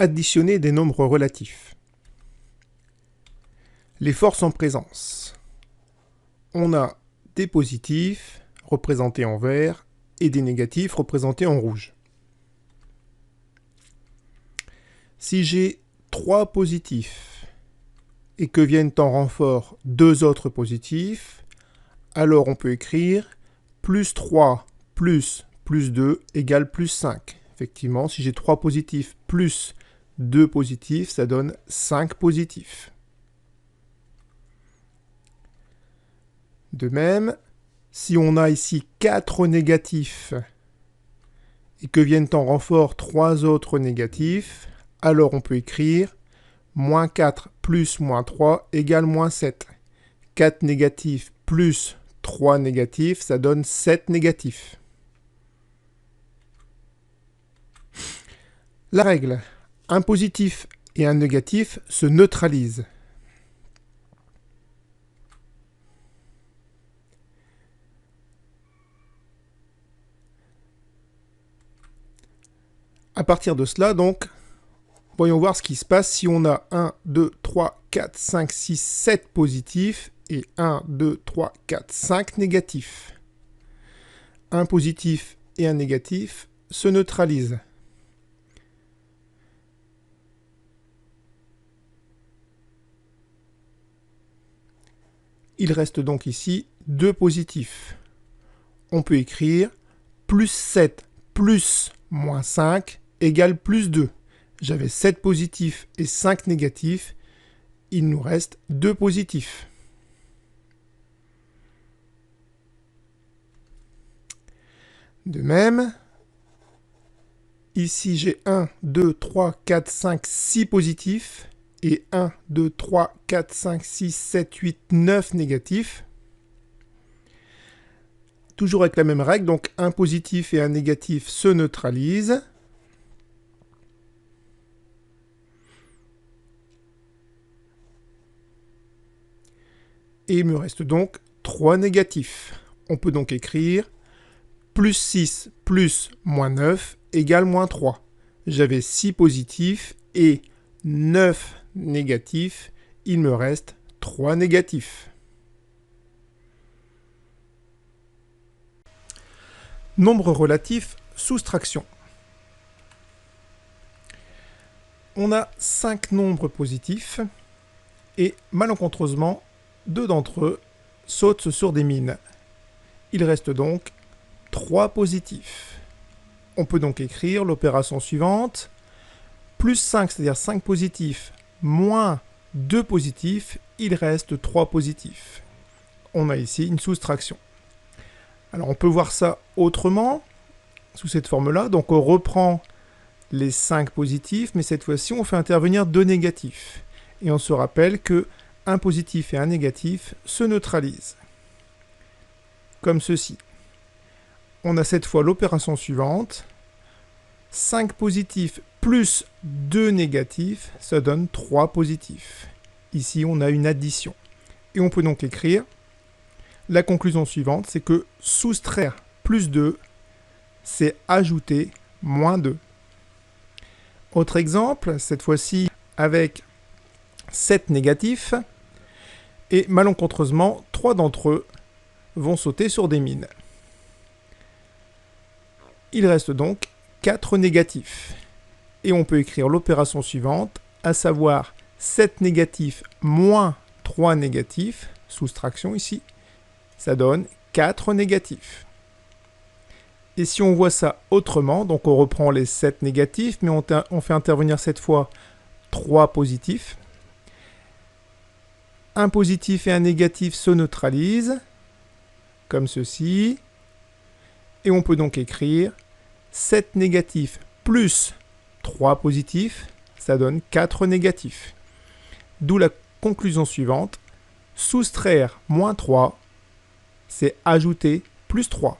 Additionner des nombres relatifs. Les forces en présence. On a des positifs représentés en vert et des négatifs représentés en rouge. Si j'ai 3 positifs et que viennent en renfort 2 autres positifs, alors on peut écrire plus 3 plus 2 égale plus 5. Effectivement, si j'ai 3 positifs plus 2 positifs, ça donne 5 positifs. De même, si on a ici 4 négatifs et que viennent en renfort 3 autres négatifs, alors on peut écrire moins 4 plus moins 3 égale moins 7. 4 négatifs plus 3 négatifs, ça donne 7 négatifs. La règle, un positif et un négatif se neutralisent. À partir de cela, donc, voyons voir ce qui se passe si on a 1, 2, 3, 4, 5, 6, 7 positifs et 1, 2, 3, 4, 5 négatifs. Un positif et un négatif se neutralisent. Il reste donc ici 2 positifs. On peut écrire plus 7 plus moins 5 égale plus 2. J'avais 7 positifs et 5 négatifs. Il nous reste 2 positifs. De même, ici j'ai 1, 2, 3, 4, 5, 6 positifs et 1, 2, 3, 4, 5, 6, 7, 8, 9 négatifs. Toujours avec la même règle, donc un positif et un négatif se neutralisent. Et il me reste donc 3 négatifs. On peut donc écrire plus 6 plus moins 9 égale moins 3. J'avais 6 positifs et 9 négatifs. Il me reste 3 négatifs. Nombre relatif, soustraction. On a 5 nombres positifs et malencontreusement, 2 d'entre eux sautent sur des mines. Il reste donc 3 positifs. On peut donc écrire l'opération suivante. Plus 5, c'est-à-dire 5 positifs, moins 2 positifs, il reste 3 positifs. On a ici une soustraction. Alors on peut voir ça autrement, sous cette forme-là. Donc on reprend les 5 positifs, mais cette fois-ci on fait intervenir 2 négatifs. Et on se rappelle que un positif et un négatif se neutralisent. Comme ceci. On a cette fois l'opération suivante. 5 positifs plus 2 négatifs, ça donne 3 positifs. Ici, on a une addition. Et on peut donc écrire la conclusion suivante, c'est que soustraire plus 2, c'est ajouter moins 2. Autre exemple, cette fois-ci avec 7 négatifs, et malencontreusement, 3 d'entre eux vont sauter sur des mines. Il reste donc 4 négatifs. Et on peut écrire l'opération suivante, à savoir 7 négatifs moins 3 négatifs, soustraction ici, ça donne 4 négatifs. Et si on voit ça autrement, donc on reprend les 7 négatifs, mais on fait intervenir cette fois 3 positifs. Un positif et un négatif se neutralisent, comme ceci. Et on peut donc écrire 7 négatifs plus 3 positifs, ça donne 4 négatifs. D'où la conclusion suivante, soustraire moins 3, c'est ajouter plus 3.